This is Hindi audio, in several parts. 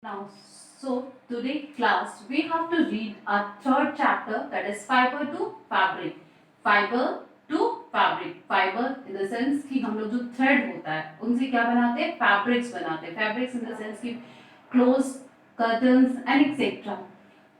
Now, so today class we have to read our third chapter, that is fiber to fabric. Fiber to fabric. Fiber in the sense कि हम लोग जो thread होता है उनसे क्या बनाते हैं, fabrics बनाते हैं. Fabrics in the sense कि clothes, curtains and etc.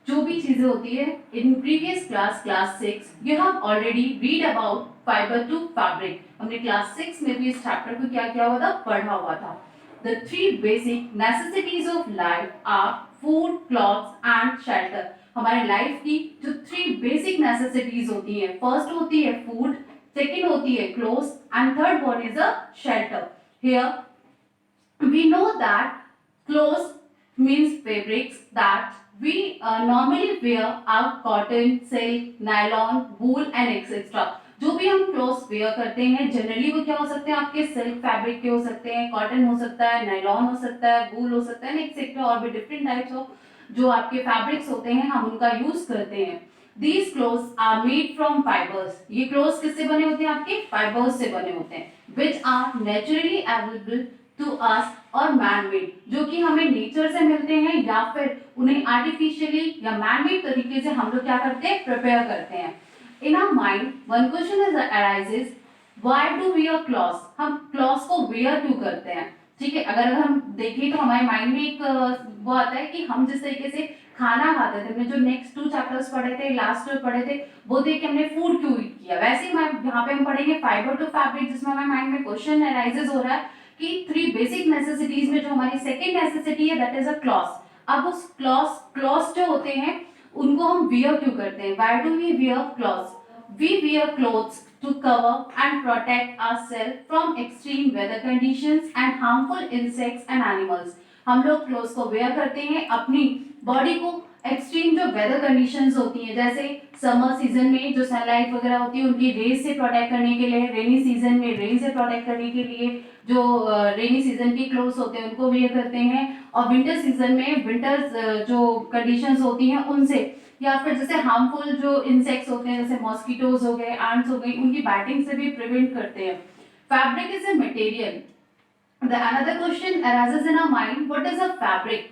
जो भी चीजें होती है, in previous class 6 you have already read about fiber to fabric. हमने class 6 में भी इस chapter को क्या किया हुआ था, पढ़ा हुआ था. The three basic necessities of life are food, clothes and shelter. हमारे लाइफ की जो थ्री बेसिक नेसेसिटीज होती हैं, फर्स्ट होती है फूड, सेकेंड होती है clothes and third one is a shelter. Here we know that clothes means fabrics that we normally wear are cotton, silk, nylon, wool and etc. जो भी हम क्लोथ्स वेयर करते हैं जनरली वो क्या हो सकते हैं, आपके सिल्क फैब्रिक के हो सकते हैं, कॉटन हो सकता है, नायलॉन हो सकता है, वूल हो सकता है एक्सेट्रा, और भी डिफरेंट टाइप्स ऑफ जो आपके फैब्रिक्स होते हैं हम उनका यूज करते हैं. These clothes are made from fibers. ये क्लोथ्स किससे बने होते हैं, आपके फाइबर्स से बने होते हैं, which are naturally available to us और मैन मेड, जो कि हमें नेचर से मिलते हैं या फिर उन्हें आर्टिफिशियली या मैन मेड तरीके से हम लोग क्या करते हैं, प्रिपेयर करते हैं. In our mind, one question is arises, why do we wear clothes? हम क्लॉथ्स को वेयर क्यों करते हैं. ठीक है, अगर हम देखें तो हमारे माइंड में एक वो आता है कि हम जिस तरीके से खाना खाते थे, हमने जो नेक्स्ट 2 चैप्टर्स पढ़े थे, लास्ट पढ़े थे, वो थे कि हमने फूड क्यों ईट किया. वैसे ही यहाँ पे हम पढ़ेंगे फाइबर टू फैब्रिक, जिसमें हमारे माइंड में क्वेश्चन अराइजेस हो रहा है कि थ्री बेसिक नेसेसिटीज में जो हमारी सेकेंड नेसेसिटी है दैट इज अ क्लॉथ्स. अब उस क्लॉथ्स जो होते हैं उनको हम वियर क्यों करते हैं. Why do we wear clothes? We wear clothes to cover and protect ourselves from extreme weather conditions and harmful insects and animals. हम लोग क्लोथ्स को वेयर करते हैं अपनी बॉडी को एक्सट्रीम जो वेदर कंडीशंस होती हैं, जैसे समर सीजन में जो सनलाइट वगैरह होती है उनकी रेज से प्रोटेक्ट करने के लिए, रेनी सीजन में रेन से प्रोटेक्ट करने के लिए जो रेनी सीजन के क्लोथ्स होते हैं उनको वेयर करते हैं, और विंटर सीजन में विंटर्स जो कंडीशंस होती हैं उनसे, या फिर जैसे हार्मफुल जो इंसेक्ट्स होते हैं जैसे मॉस्किटोज हो गए, एंट्स हो गई, उनकी बैटिंग से भी प्रिवेंट करते हैं. Fabric is a material. The another question arises in our mind, what is a fabric?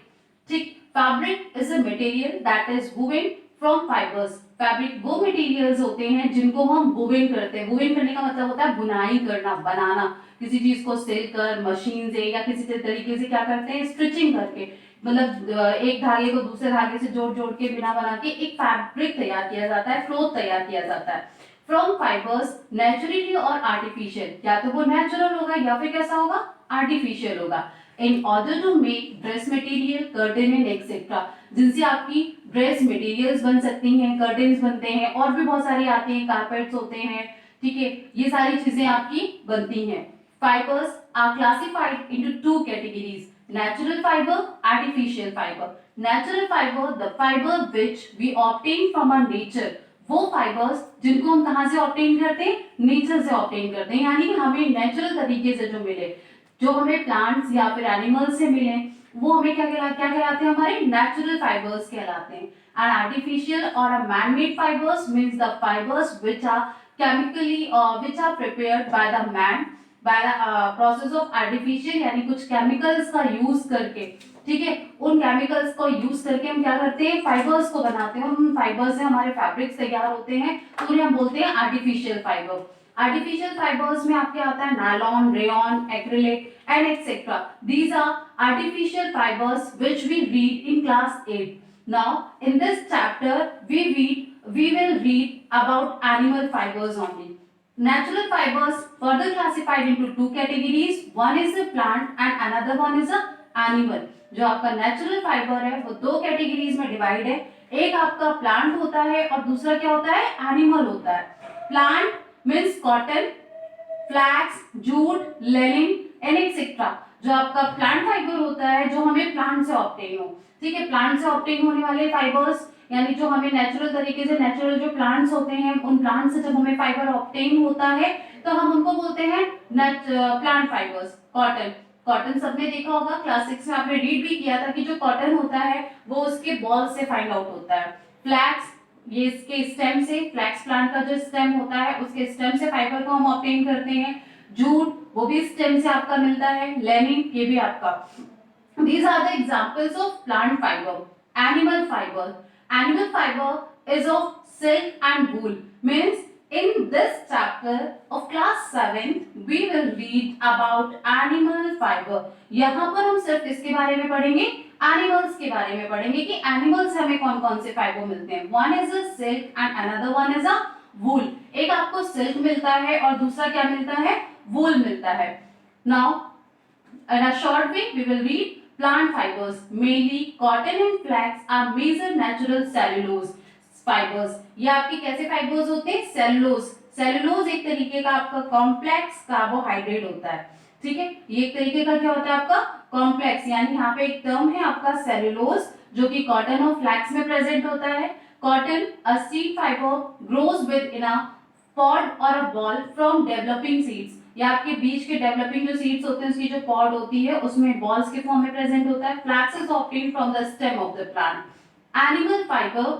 ठीक, fabric is a material that is woven from fibers. Fabric वो मटेरियल्स होते हैं जिनको हम वुवेन करते हैं. वुवेन करने का मतलब होता है बुनाई करना, बनाना, किसी चीज को सिल कर मशीन से या किसी तरीके से क्या करते हैं, स्टिचिंग करके, मतलब एक धागे को दूसरे धागे से जोड़ जोड़ के बिना बना के एक फैब्रिक तैयार किया जाता है, क्लॉथ तैयार किया जाता है. फ्रॉम फाइबर्स नेचुरली और आर्टिफिशियल, या तो वो नेचुरल होगा या फिर कैसा होगा, आर्टिफिशियल होगा. In order to make dress material, curtain and etcetera, जिनसे आपकी ड्रेस मटेरियल्स बन सकती हैं, कर्टन्स बनते हैं, और भी बहुत सारी आती हैं, कारपेट्स होते हैं. ठीक है, ये सारी चीजें आपकी बनती हैं. Fibres are classified into 2 categories, natural fiber, artificial fiber. Natural fiber, the fiber which we obtain from our nature, वो फाइबर्स जिनको हम कहां से ऑब्टेन करते हैं, नेचर से ऑब्टेन करते हैं, यानी हमें नेचुरल तरीके से जो मिले, जो हमें प्लांट्स या फिर एनिमल्स से मिले, वो हमें क्या कहलाते हैं, हमारे नेचुरल फाइबर्स कहलाते हैं. एंड आर्टिफिशियल और man made fibres means the fibres which are chemically which are prepared by the man by the process of artificial, यानी कुछ केमिकल्स का यूज करके. ठीक है, उन केमिकल्स को यूज करके हम क्या करते हैं, फाइबर्स को बनाते हैं. उन फाइबर्स से हमारे फैब्रिक्स तैयार होते हैं, तो उन्हें हम बोलते हैं आर्टिफिशियल फाइबर. आर्टिफिशियल फाइबर्स में आपके आता है nylon, rayon, acrylic and etcetera. These are artificial fibres which we read in class 8. Now in this chapter we will read about animal fibers only. Natural fibers further classified into 2 categories. One is a plant and another one is a animal. जो आपका नेचुरल फाइबर है वो 2 कैटेगरीज में डिवाइड है. एक आपका प्लांट होता है और दूसरा क्या होता है, एनिमल होता है. Plant means cotton, flax, jute, linen and etcetera. जो आपका प्लांट फाइबर होता है जो हमें प्लांट से ऑब्टेन हो. ठीक है, प्लांट से ऑब्टेन होने वाले फाइबर्स, यानी जो हमें नेचुरल तरीके से, नेचुरल जो प्लांट्स होते हैं उन प्लांट से जब हमें फाइबर ऑब्टेन होता है तो हम उनको बोलते हैं प्लांट फाइबर्स. कॉटन, कॉटन सबने देखा होगा, क्लास 6 में आपने रीड भी किया था कि जो कॉटन होता है वो उसके बॉल से फाइंड आउट होता है. फ्लैक्स, ये इसके स्टेम से, फ्लैक्स प्लांट का जो स्टेम होता है उसके स्टेम से फाइबर को हम ऑब्टेन करते हैं. जूट, वो भी स्टेम से आपका मिलता है. लेनिन, ये भी आपका These are the examples of plant fiber. Animal fiber. Animal fiber is of silk and wool. Means in this chapter of class 7 we will read about animal fiber. यहाँ पर हम सिर्फ किसके बारे में पढ़ेंगे? एनिमल्स के बारे में पढ़ेंगे कि एनिमल्स से हमें कौन कौन से फाइबर मिलते हैं. One is a silk and another one is a wool. एक आपको सिल्क मिलता है और दूसरा क्या मिलता है? वूल मिलता है. Now in a short way we will read plant fibers. Mainly cotton and flax are major natural cellulose fibers. ये आपके कैसे फाइबर्स होते हैं? सेलुलोज. सेलुलोज एक तरीके का आपका कॉम्प्लेक्स कार्बोहाइड्रेट होता है. ठीक है, ये एक तरीके का क्या होता है आपका? कॉम्प्लेक्स. यानी यहाँ पे एक टर्म है आपका सेलुलोज जो कि कॉटन और फ्लैक्स में प्रेजेंट होता है. Cotton a seed fibre grows with in a pod or a ball from developing seeds. या आपके बीज के डेवलपिंग जो सीड्स होते हैं उसकी जो पॉड होती है उसमें बॉल्स के फॉर्म में प्रेजेंट होता है. Flax is obtained from the stem of the plant. Animal fibre.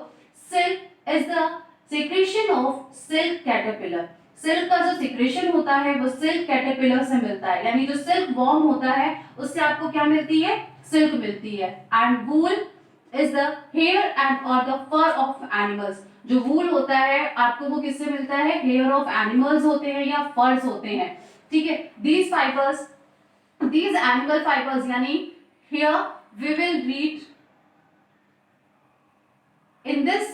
Silk is the secretion of silk caterpillar. Silk का जो सिक्रेशन होता है वो सिल्क कैटरपिलर से मिलता है. यानी जो सिल्क वॉर्म होता है उससे आपको क्या मिलती है? सिल्क मिलती है. And wool is the hair and और द फर ऑफ एनिमल्स. जो वूल होता है आपको वो किससे मिलता है? हेयर ऑफ एनिमल्स होते हैं या फर्स होते हैं. ठीक है, these fibers, these animal fibers यानी here we will read in this